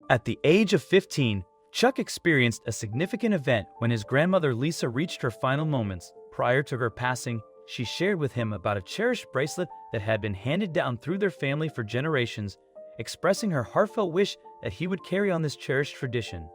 At the age of 15, Chuck experienced a significant event when his grandmother Lisa reached her final moments. Prior to her passing, she shared with him about a cherished bracelet that had been handed down through their family for generations, expressing her heartfelt wish that he would carry on this cherished tradition.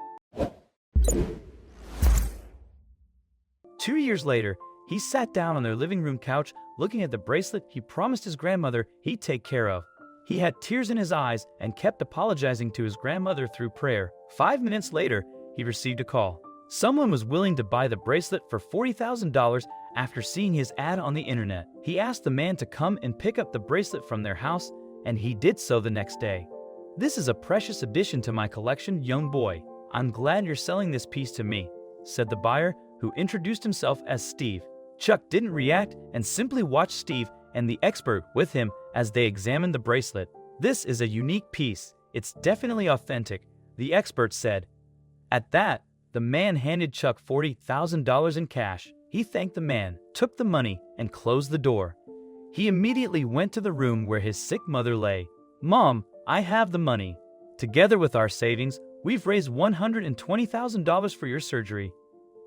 2 years later, he sat down on their living room couch looking at the bracelet he promised his grandmother he'd take care of. He had tears in his eyes and kept apologizing to his grandmother through prayer. 5 minutes later, he received a call. Someone was willing to buy the bracelet for $40,000 after seeing his ad on the internet. He asked the man to come and pick up the bracelet from their house, and he did so the next day. "This is a precious addition to my collection, young boy. I'm glad you're selling this piece to me," said the buyer, who introduced himself as Steve. Chuck didn't react and simply watched Steve and the expert with him as they examined the bracelet. "This is a unique piece. It's definitely authentic," the expert said. At that, the man handed Chuck $40,000 in cash. He thanked the man, took the money, and closed the door. He immediately went to the room where his sick mother lay. "Mom, I have the money. Together with our savings, we've raised $120,000 for your surgery.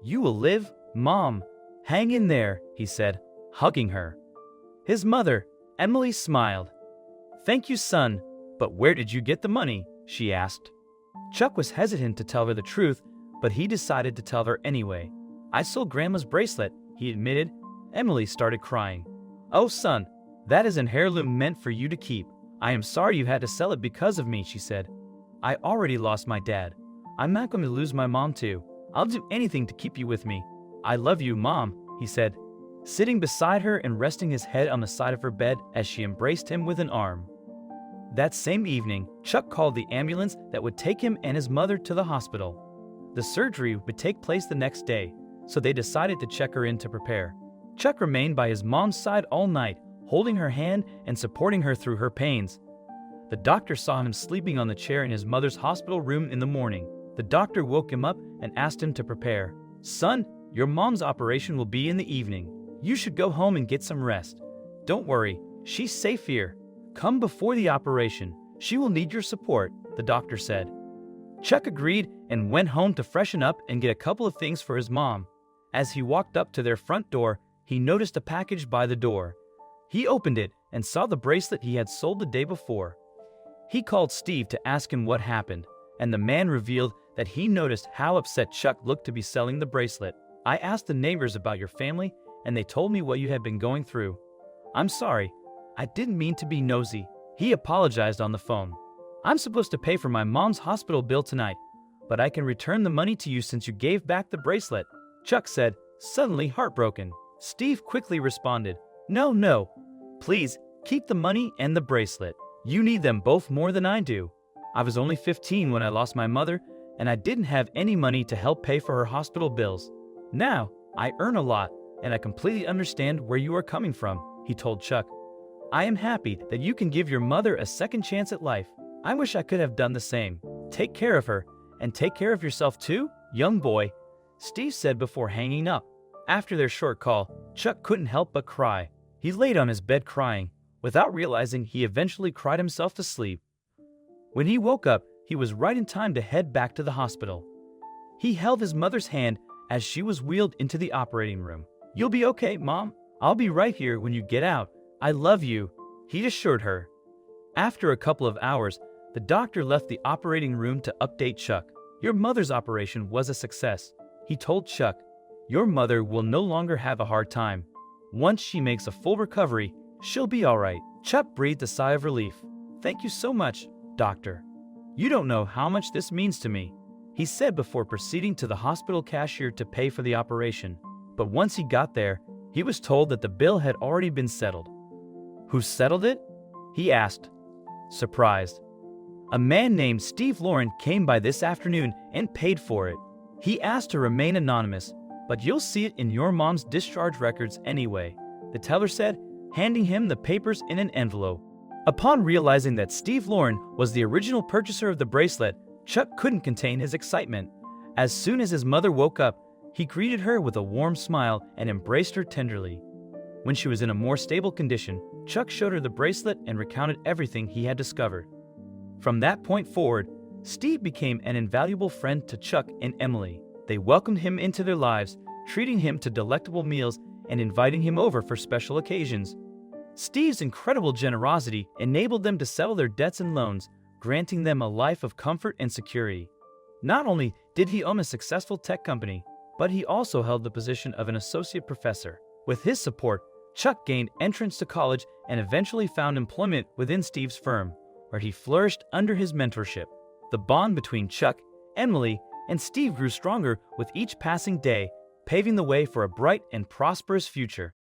You will live, Mom. Hang in there," he said, hugging her. His mother, Emily, smiled. "Thank you, son, but where did you get the money?" she asked. Chuck was hesitant to tell her the truth, but he decided to tell her anyway. "I sold Grandma's bracelet," he admitted. Emily started crying. "Oh, son, that is an heirloom meant for you to keep. I am sorry you had to sell it because of me," she said. "I already lost my dad. I'm not going to lose my mom too. I'll do anything to keep you with me. I love you, Mom," he said, sitting beside her and resting his head on the side of her bed as she embraced him with an arm. That same evening, Chuck called the ambulance that would take him and his mother to the hospital. The surgery would take place the next day, so they decided to check her in to prepare. Chuck remained by his mom's side all night, holding her hand and supporting her through her pains. The doctor saw him sleeping on the chair in his mother's hospital room in the morning. The doctor woke him up and asked him to prepare. "Son, your mom's operation will be in the evening. You should go home and get some rest. Don't worry, she's safe here. Come before the operation. She will need your support," the doctor said. Chuck agreed and went home to freshen up and get a couple of things for his mom. As he walked up to their front door, he noticed a package by the door. He opened it and saw the bracelet he had sold the day before. He called Steve to ask him what happened, and the man revealed that he noticed how upset Chuck looked to be selling the bracelet. "I asked the neighbors about your family, and they told me what you had been going through. I'm sorry. I didn't mean to be nosy," he apologized on the phone. "I'm supposed to pay for my mom's hospital bill tonight, but I can return the money to you since you gave back the bracelet," Chuck said, suddenly heartbroken. Steve quickly responded, No, please, keep the money and the bracelet. You need them both more than I do. I was only 15 when I lost my mother, and I didn't have any money to help pay for her hospital bills. Now, I earn a lot, and I completely understand where you are coming from," he told Chuck. "I am happy that you can give your mother a second chance at life. I wish I could have done the same. Take care of her, and take care of yourself too, young boy," Steve said before hanging up. After their short call, Chuck couldn't help but cry. He laid on his bed crying. Without realizing, he eventually cried himself to sleep. When he woke up, he was right in time to head back to the hospital. He held his mother's hand as she was wheeled into the operating room. "You'll be okay, Mom. I'll be right here when you get out. I love you," he assured her. After a couple of hours, the doctor left the operating room to update Chuck. "Your mother's operation was a success," he told Chuck. "Your mother will no longer have a hard time. Once she makes a full recovery, she'll be all right." Chuck breathed a sigh of relief. "Thank you so much, doctor. You don't know how much this means to me," he said before proceeding to the hospital cashier to pay for the operation. But once he got there, he was told that the bill had already been settled. "Who settled it?" he asked, surprised. "A man named Steve Lauren came by this afternoon and paid for it. He asked to remain anonymous, but you'll see it in your mom's discharge records anyway," the teller said, handing him the papers in an envelope. Upon realizing that Steve Lauren was the original purchaser of the bracelet, Chuck couldn't contain his excitement. As soon as his mother woke up, he greeted her with a warm smile and embraced her tenderly. When she was in a more stable condition, Chuck showed her the bracelet and recounted everything he had discovered. From that point forward, Steve became an invaluable friend to Chuck and Emily. They welcomed him into their lives, treating him to delectable meals and inviting him over for special occasions. Steve's incredible generosity enabled them to settle their debts and loans, granting them a life of comfort and security. Not only did he own a successful tech company, but he also held the position of an associate professor. With his support, Chuck gained entrance to college and eventually found employment within Steve's firm, where he flourished under his mentorship. The bond between Chuck, Emily, and Steve grew stronger with each passing day, paving the way for a bright and prosperous future.